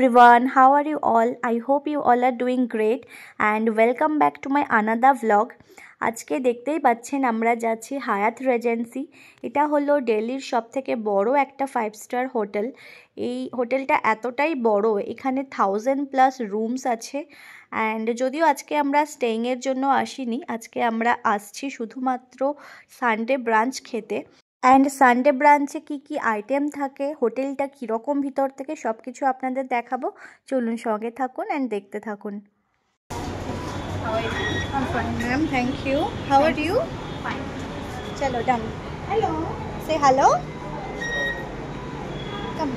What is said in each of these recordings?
everyone, how are you all? I hope you all are doing great and welcome back to my another vlog. আজকে দেখতেই পাচ্ছেন আমরা যাচ্ছি হায়াত Regency. এটা হলো দিল্লির সবথেকে বড় একটা 5 স্টার হোটেল। এই হোটেলটা এতটাই বড়, এখানে 1000+ রুমস আছে। অ্যান্ড যদিও আজকে আমরা স্টেইং এর জন্য আসিনি, আজকে আমরা আসছি শুধুমাত্র সানডে ব্রাঞ্চ খেতে। অ্যান্ড সানডে ব্রাঞ্চে কি আইটেম থাকে, হোটেলটা কীরকম ভিতর থেকে সব কিছু আপনাদের দেখাবো। চলুন সঙ্গে থাকুন অ্যান্ড দেখতে থাকুন। I'm fine, ma'am. Thank you. How are you? Fine. Chalo, done. Hello. Say hello. Come.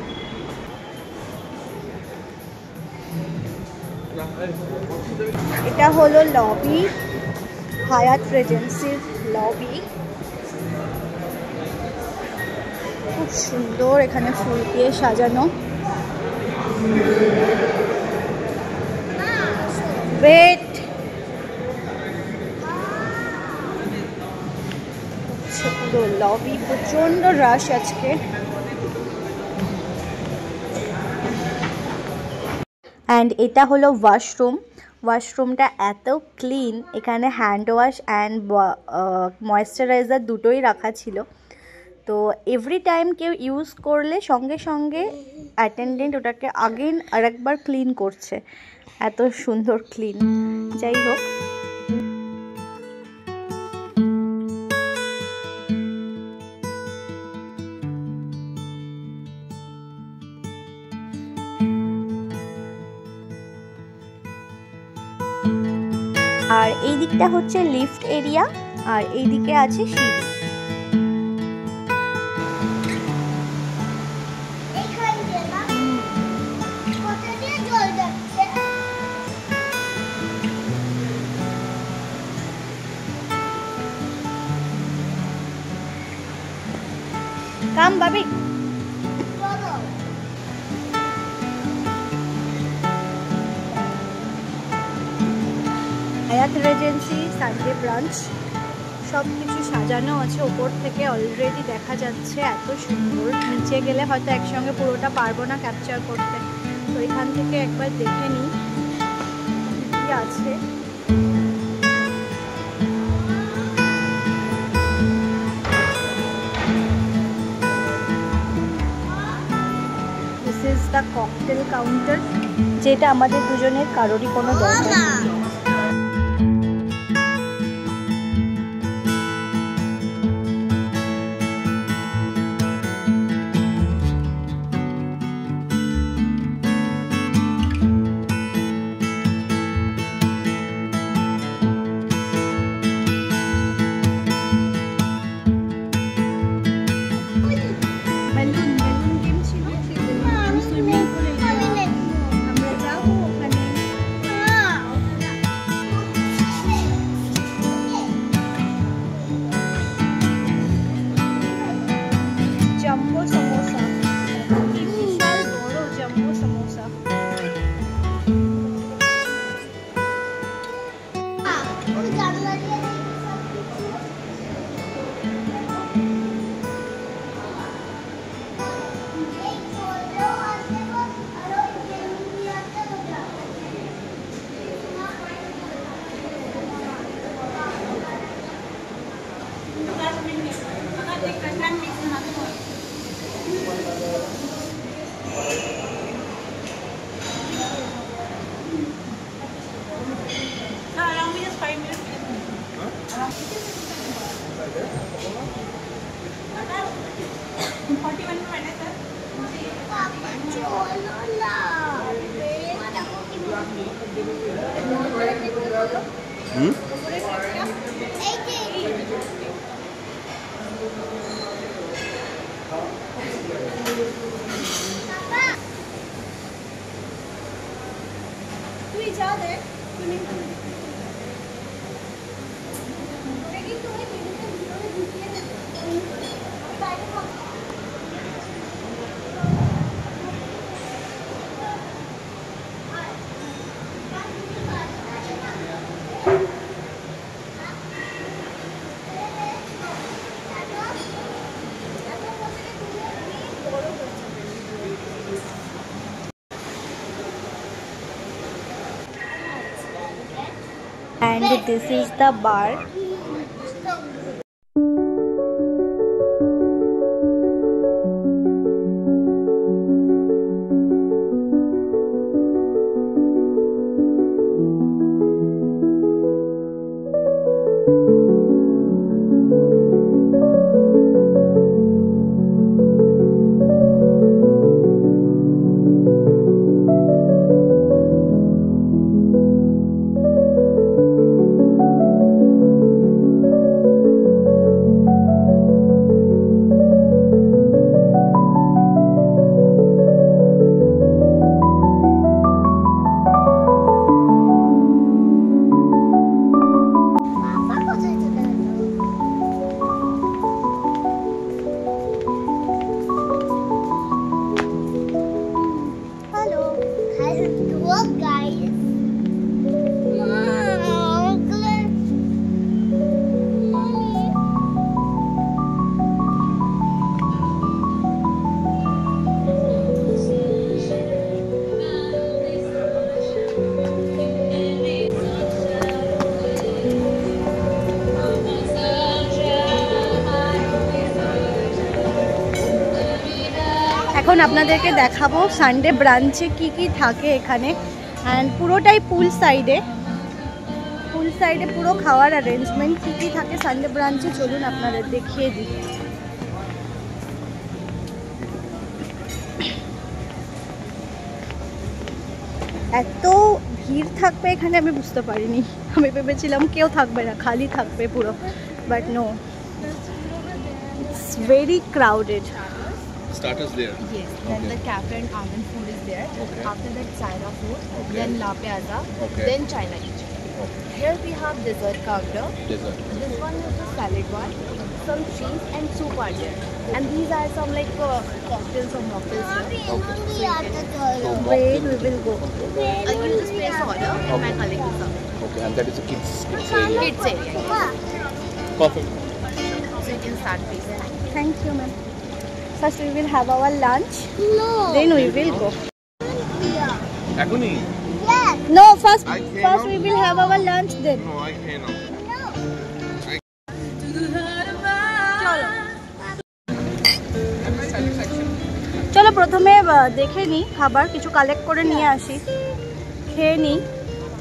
এটা হলো লবি, হায়াত রেজেন্সির লবি। খুব সুন্দর, এখানে ফুল দিয়ে সাজানো। ওয়েট, পুরো লবি প্রচন্ড রাশ আজকে। অ্যান্ড এটা হলো ওয়াশরুম। ওয়াশরুমটা এত ক্লিন, এখানে হ্যান্ড ওয়াশ অ্যান্ড ময়েশ্চারাইজার দুটোই রাখা ছিল। তো এভরি টাইম কেউ ইউজ করলে সঙ্গে সঙ্গে অ্যাটেন্ডেন্ট ওটাকে আগেন আরেকবার ক্লিন করছে, এত সুন্দর ক্লিন। যাই হোক, আর এই দিকটা হচ্ছে লিফট এরিয়া, আর এই দিকে আছে সিঁড়ি। কাম বাবি। হায়াত রেজেন্সি সানডে ব্রাঞ্চ, সব কিছু সাজানো আছে ওপর থেকে, অলরেডি দেখা যাচ্ছে এত সুন্দর। নিচে গেলে হয়তো একসঙ্গে পুরোটা পারবো না ক্যাপচার করতে, তো এখান থেকে একবার দেখে নিই কি আছে। This is the cocktail counter, যেটা আমাদের দুজনের কারোরই কোনো দরকার নেই। তুই যা দেখ, তুমি and this is the bar. এখন আপনাদেরকে দেখাবো সানডে ব্রাঞ্চে কি কি থাকে এখানে। অ্যান্ড পুরোটাই পুল সাইডে পুরো খাওয়ার অ্যারেঞ্জমেন্ট কি কি থাকে সানডে ব্রাঞ্চে, চলুন আপনাদের দেখিয়ে দিই। এত ভিড় থাকবে এখানে আমি বুঝতে পারিনি, আমি ভেবেছিলাম কেউ থাকবে না, খালি থাকবে পুরো, but no, it's very crowded. Starters there. Yes, then the cafe and almond food is there. Okay. After that, China food, Okay. then La Piazza, Okay. then China kitchen. Okay. Here we have dessert counter. Dessert. This one is the salad one, some cheese and soup are there. And these are some like cocktails or mocktails here. Okay. So Wait, we will go. you just place order and my colleague will come. Okay, and that is a kids area. Kids area. Perfect. So you can start please. Thank you, ma'am. First we will have our lunch. No. Then we will go. Ekoni? Yes. No, first I cannot. we will have our lunch then. No, I cannot. চলো প্রথমে দেখে নিই, খাবার কিছু collect করে নিয়ে আসি, খেয়ে নিই,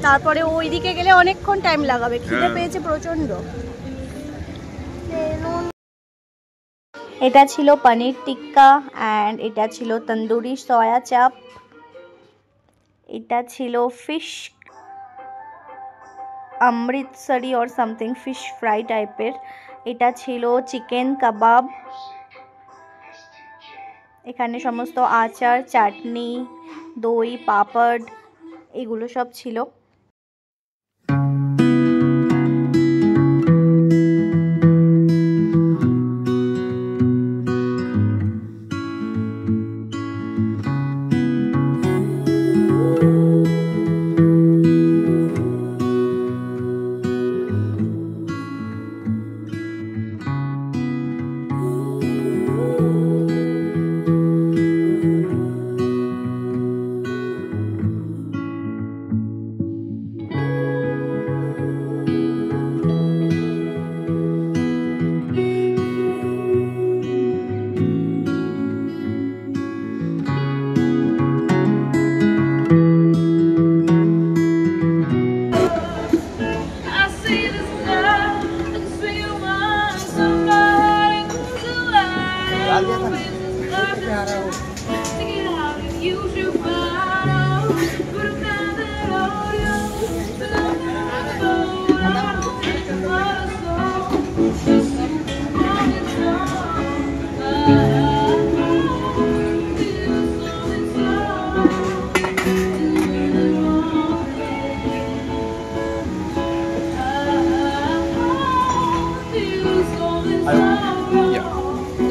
তারপরে ওইদিকে গেলে অনেকক্ষণ টাইম লাগাবে, খিদে পেয়েছে প্রচণ্ড। এটা ছিল পনির টিক্কা অ্যান্ড এটা ছিল তন্দুরি সয়া চাপ, এটা ছিল fish Amritsari or something, fish fry টাইপের, এটা ছিল চিকেন কাবাব, এখানে সমস্ত আচার, চাটনি, দই, পাপড় এগুলো সব ছিল।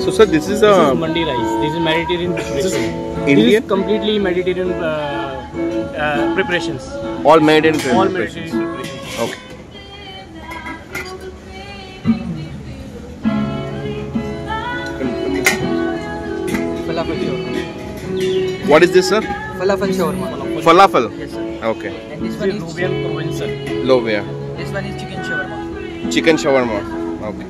So sir, this is a mandi rice. This is Mediterranean preparation. Indian? This is completely Mediterranean preparations. all made in All preparations. Mediterranean preparations. Okay. Falafel shawarma. What is this, sir? Falafel shawarma. Falafel. Yes, sir. Okay. And this This one is is Nubian provincial. Low where? this one is chicken shawarma. Chicken shawarma. Okay.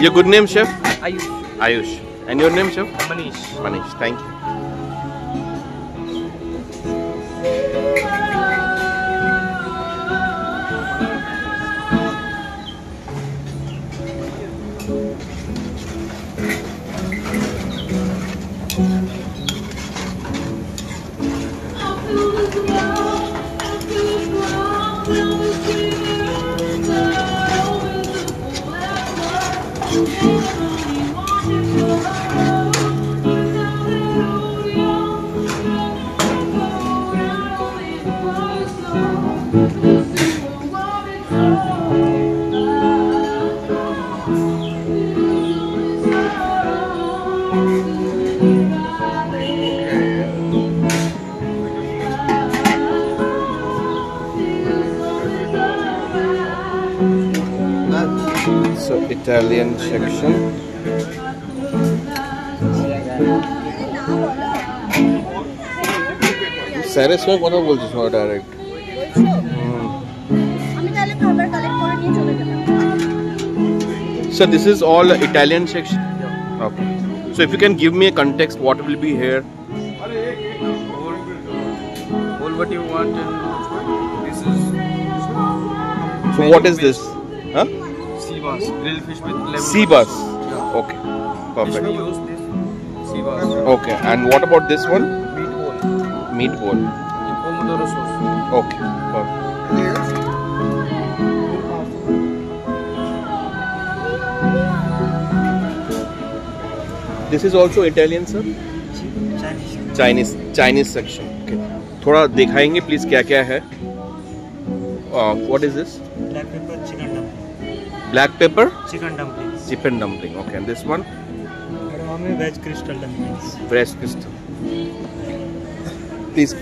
Your good name, chef? Ayush. Ayush. And your name, chef? Manish. Manish. Thank you. So Italian section. স্যারের সঙ্গে কথা বলছিস না direct? So this is all Italian section. Okay. So if you can give me a context, what will be here? All what you want, and this is. So what is this? Huh? Sea bass, grilled fish with lemon. Sea bass. Yeah. Okay. Fish Perfect. we use this sea bass. Okay. And what about this one? Meatball. Meatball. Pomodoro sauce. Okay. Perfect. This is also Italian, sir? Chinese section. Okay. थोड़ा दिखाएंगे please क्या क्या है? What is this? Black pepper chicken dumpling. Black pepper Chicken dumplings. chicken dumpling. Okay. And this one? Edamame veg crystal dumplings. Fresh crystal. Please.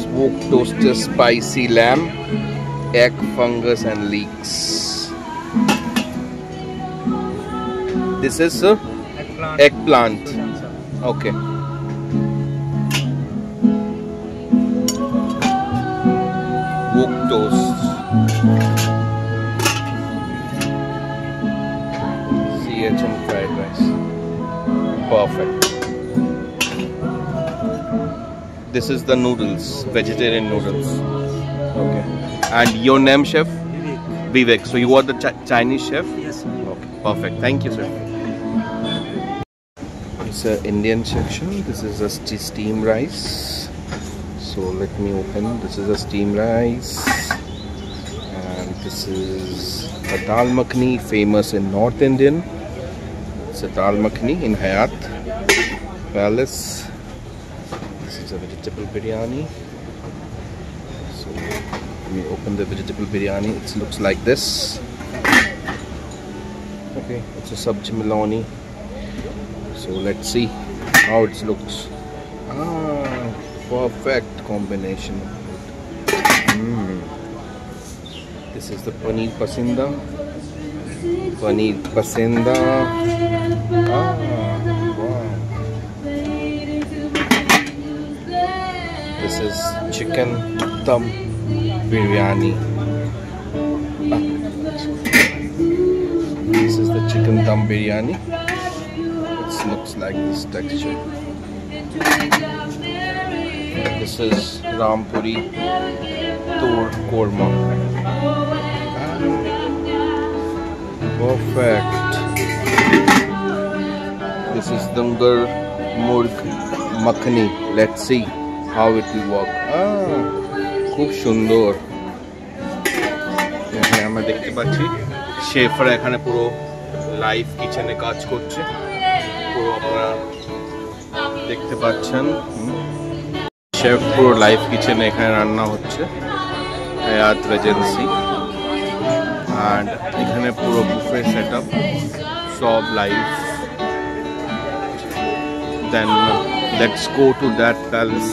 Smoked toasted spicy lamb, egg fungus and leeks. This is eggplant. Okay. Wok toast. CHM fried rice. Perfect. This is the noodles, vegetarian noodles. Okay. And your name, chef? Vivek. Vivek. So you are the Chinese chef? Yes, sir. Okay. Perfect. Thank you, sir. It's an Indian section. This is a steamed rice. So let me open. This is a steamed rice. And this is a dal makhani, famous in North Indian. It's a dal makhani in Hayat Palace. This is a vegetable biryani. So let me open the vegetable biryani. It looks like this. Okay, it's a sabji milani. So let's see how it looks. Perfect combination. This is the paneer pasinda. Wow. This is chicken dum biryani. This is the chicken dum biryani. It looks like this texture. This is Rampuri Tur Korma. Perfect. This is Dangar Murg Makhani. Let's see how it will work. খুব সুন্দর। এখানে আমরা দেখতে পাচ্ছি শেফরা এখানে পুরো live কিচেনে কাজ করছে। পুরো আপনারা দেখতে পাচ্ছেন শেফ পুরো লাইভ কিচেনে এখানে রান্না হচ্ছে হায়াত রেজেন্সি। and এখানে পুরো বুফে সেটআপ সব live. then let's go to that palace.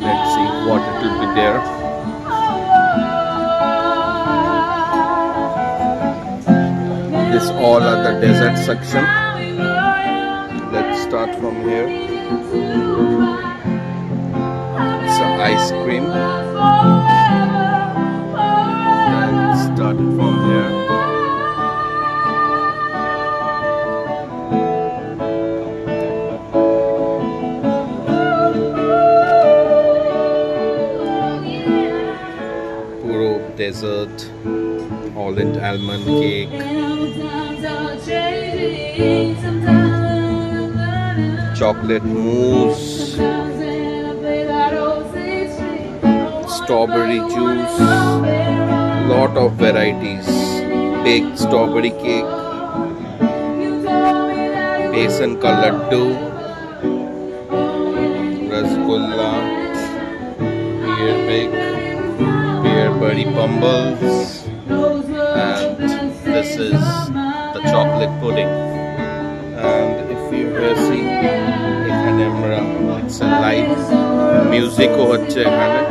Let's see what it will be there. all are the dessert section. Let's start from here. It's an ice cream. Let's start it from here. Puro dessert, Holland almond cake, chocolate mousse, strawberry juice, lot of varieties, baked strawberry cake, besan ka laddu, rasgulla, beer bumbles, and this is the chocolate pudding. And if you see, it's a live music হচ্ছে এখানে,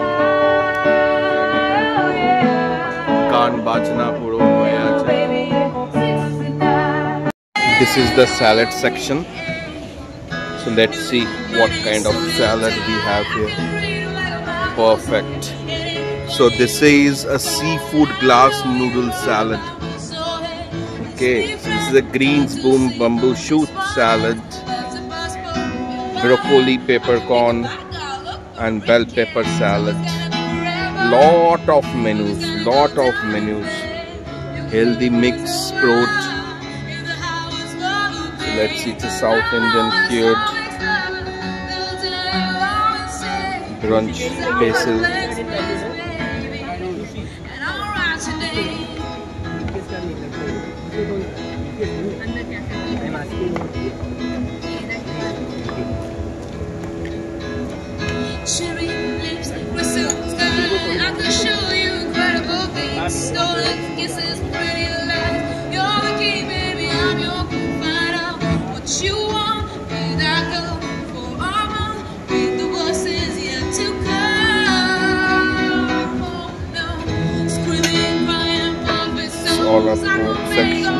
গান বাজনা পুরো হয়ে আছে। This is the salad section. So let's see what kind of salad we have here. Perfect. So this is a seafood glass noodle salad. Okay, so this is a greens bamboo shoot salad, broccoli peppercorn and bell pepper salad. Lot of menus, healthy mix fruit. So let's see, it's a South Indian cured brunch basil. Cherry lips, whistle, sky. I can show you incredible things. Stolen kisses, pretty lies. You're the key, baby. I'm your key. Find out what you want. Where I go for our run. Read the buses yet to come. Oh no, screaming, crying, pumping songs. All up food section.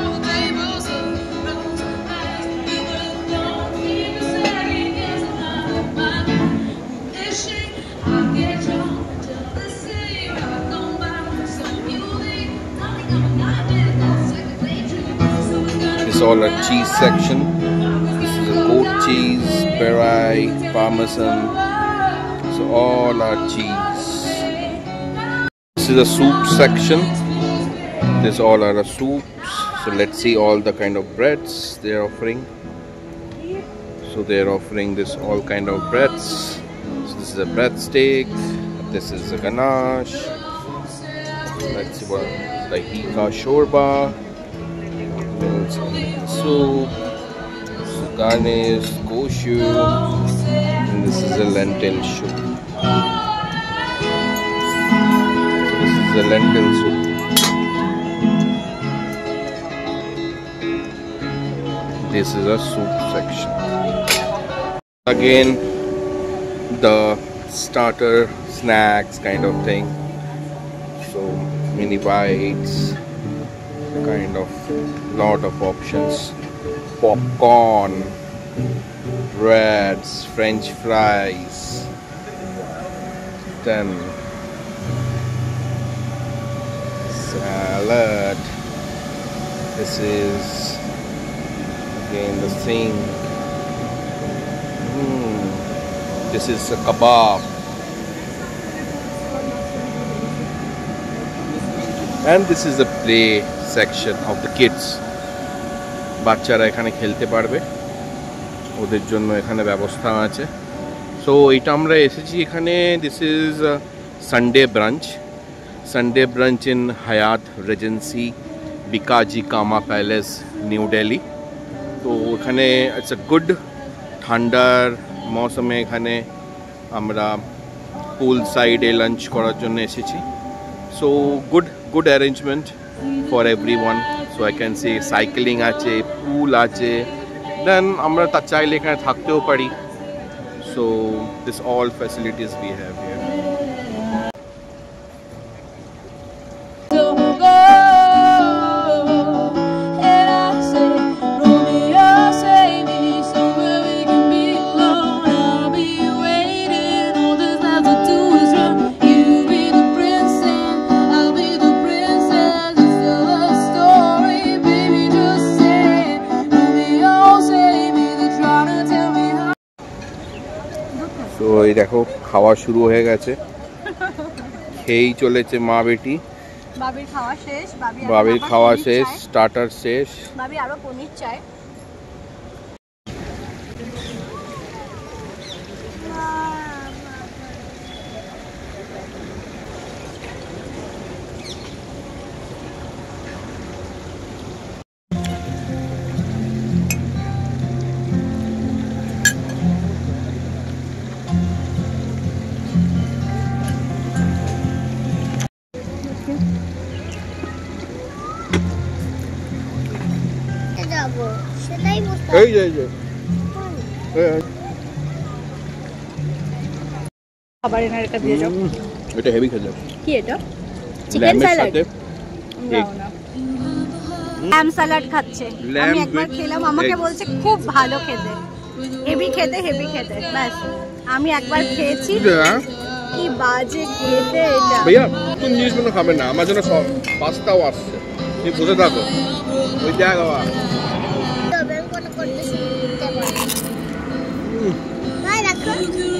It's all a cheese section. This is a goat cheese, brie, parmesan. So all are cheese. This is a soup section. This all are soups. So let's see all the kind of breads they're offering. So they're offering this all kind of breads. So this is a breadstick. This is a ganache. Let's see what the hika shorba. Soup, garnish, koshu, and this is a lentil soup. So this is a lentil soup. This is a soup section. Again, the starter snacks kind of thing. So mini bites. Kind of lot of options, popcorn, breads, french fries, then salad. This is again the same. This is a kebab. And this is the play section of the kids. বাচ্চারা এখানে খেলতে পারবে, ওদের জন্য এখানে ব্যবস্থা আছে। So এটা আমরা এসেছি এখানে। This is Sunday branch in হায়াত রেজেন্সি, বিকাজি কামা প্যালেস, নিউ দিল্লি। তো এখানে ইটস আ গুড ঠান্ডার মৌসুমে এখানে আমরা পুল সাইডে লাঞ্চ করার জন্য এসেছি। So good arrangement for everyone. So I can say cycling ache, pool ache, then আমরা তা চাইলে এখানে থাকতেও পারি। So this all facilities we have here. Don't go, and I এই দেখো খাওয়া শুরু হয়ে গেছে, খেয়েই চলেছে মা বেটি। বাবির খাওয়া শেষ, বাবির খাওয়া শেষ, স্টার্টার শেষ। বাবি আরো পনির চাই। এই যে খাবার এনার এটা দিয়ে যাও। এটা হেভি খেতে। কি এটা? চিকেন ল্যামের স্যালাড। সাথে এগ। ল্যাম স্যালাড খাচ্ছে। ল্যাম আমি একবার খেলাম, আমাকে বলছে খুব ভালো খেতে, হেভি খেতে, হেভি খেতে। ব্যাস আমি একবার খেয়েছি, কি বাজে খেতে এটা। ভাইয়া কোন জিনিসগুলো খাবে না, আমার জন্য সব পাস্তাও আসছে, তুমি বুঝে থাকো। ওই জায়গা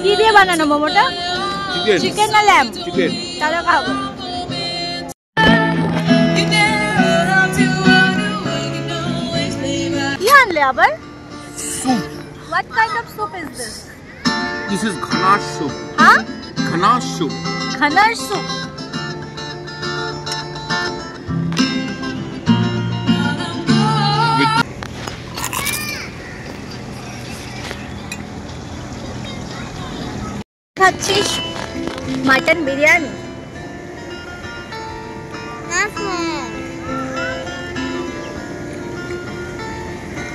কি দিয়ে বানানো মোমোটা? চিকেন। চিকেন না ল্যাম? চিকেন। তাহলে খাবো। কি আনলে আবার? Soup. What kind of soup is this? This is ganache soup. Huh? Ganache soup. Ganache soup. খাচ্ছিস মাটন বিরিয়ানি?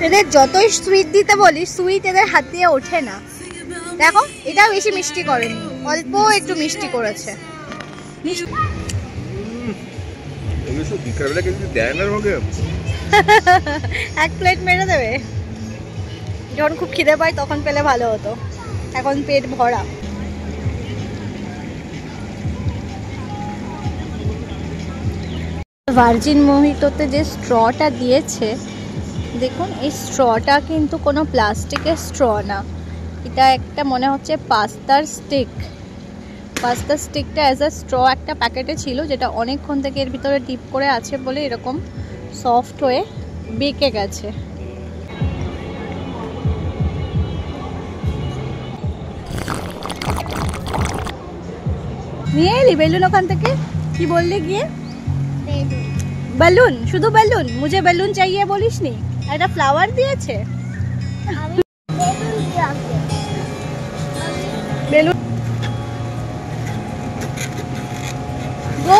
এদের যতই সুইট দিতে বলি, সুইট এদের হাত দিয়ে ওঠে না। দেখো এটা বেশি মিষ্টি করেনি, অল্প একটু মিষ্টি করেছে। এক প্লেট মেরে দেবে। যখন খুব খিদে পায় তখন পেলে ভালো হতো, এখন পেট ভরা। ভার্জিন মোহিতোতে যে স্ট্রটা দিয়েছে, দেখুন এই স্ট্রটা কিন্তু কোনো প্লাস্টিকের স্ট্র না, এটা একটা মনে হচ্ছে পাস্তার স্টিক। পাস্তার স্টিকটা অ্যাজ আ স্ট্র একটা প্যাকেটে ছিল, যেটা অনেকক্ষণ থেকে এর ভিতরে ডিপ করে আছে বলে এরকম সফট হয়ে বেঁকে গেছে। নিয়ে এলি বেলুন ওখান থেকে? কি বললি গিয়ে? বেলুন, শুধু বেলুন? মুঝে বেলুন চাইয়ে বলিস নি? একটা ফ্লাওয়ার দিয়েছে। বেলুন গো।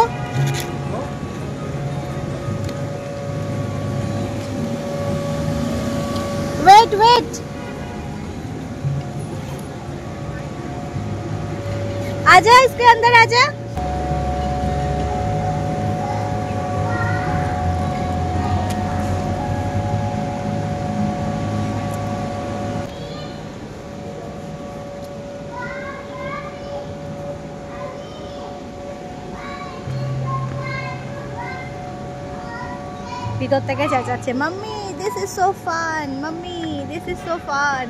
वेट वेट, आजा इसके अंदर आजा। ভিতর থেকে চেঁচাচ্ছে, mummy this is so fun, mummy this is so fun.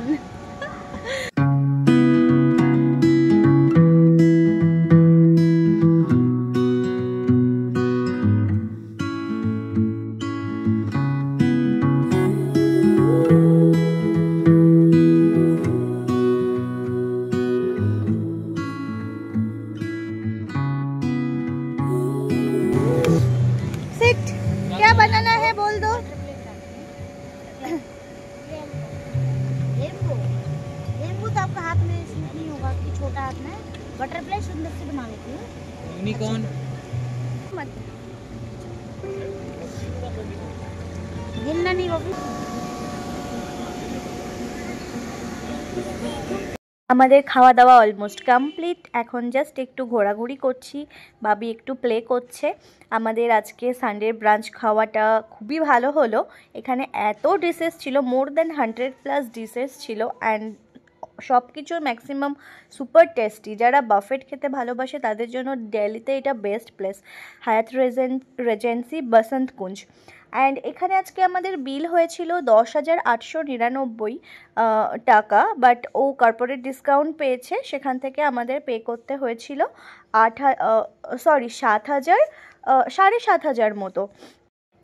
क्या बनाना है बोल दो। लेम्बू तो आपका हाथ में सूट नहीं होगा, कि छोटा हाथ में बटरफ्लाई सुंदर से बना लेती हूँ। यूनिकॉर्न हिलना नहीं होगी। আমাদের খাওয়া দাওয়া অলমোস্ট কমপ্লিট, এখন জাস্ট একটু ঘোরাঘুরি করছি, বাবি একটু প্লে করছে। আমাদের আজকে সানডের ব্রাঞ্চ খাওয়াটা খুবই ভালো হলো। এখানে এত ডিশেস ছিল, মোর দ্যান 100+ ডিশেস ছিল, অ্যান্ড সব কিছুর ম্যাক্সিমাম সুপার টেস্টি। যারা বাফেট খেতে ভালোবাসে তাদের জন্য দিল্লিতে এটা বেস্ট প্লেস, হায়াত রেজেন্সি বসন্ত কুঞ্জ। অ্যান্ড এখানে আজকে আমাদের বিল হয়েছিল 10,899 টাকা, বাট ও কর্পোরেট ডিসকাউন্ট পেয়েছে, সেখান থেকে আমাদের পে করতে হয়েছিল 7,500 মতো।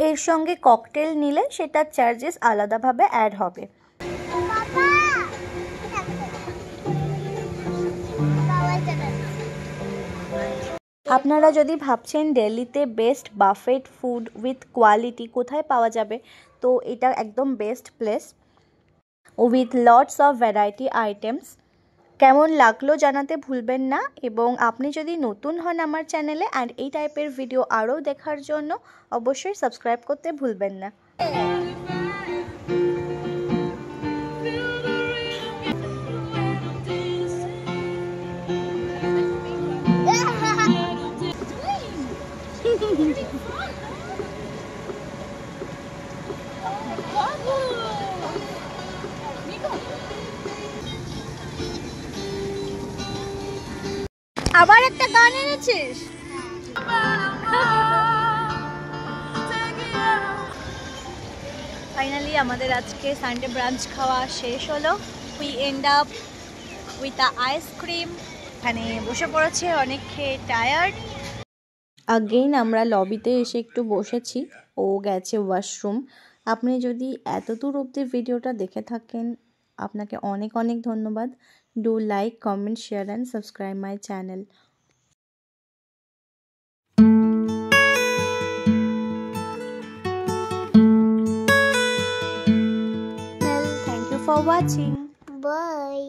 এর সঙ্গে ককটেল নিলে সেটার চার্জেস আলাদাভাবে অ্যাড হবে। আপনারা যদি ভাবছেন দিল্লিতে best buffet food with quality কোথায় পাওয়া যাবে, তো এটা একদম best place with lots of variety items. কেমন লাগলো জানাতে ভুলবেন না, এবং আপনি যদি নতুন হন আমার চ্যানেলে অ্যান্ড এই টাইপের ভিডিও আরও দেখার জন্য অবশ্যই সাবস্ক্রাইব করতে ভুলবেন না। আবার একটা গান এনেছিস? ফাইনালি আমাদের আজকে সানডে ব্রাঞ্চ খাওয়া শেষ হলো। We end up with a ice cream. এখানে বসে পড়েছে, অনেক খেয়ে টায়ার্ড। আগেইন আমরা লবিতে এসে একটু বসেছি, ও গেছে ওয়াশরুম। আপনি যদি এতদূর অবধি ভিডিওটা দেখে থাকেন আপনাকে অনেক অনেক ধন্যবাদ। Do like, comment, share and subscribe my channel. Thank you for watching. Bye.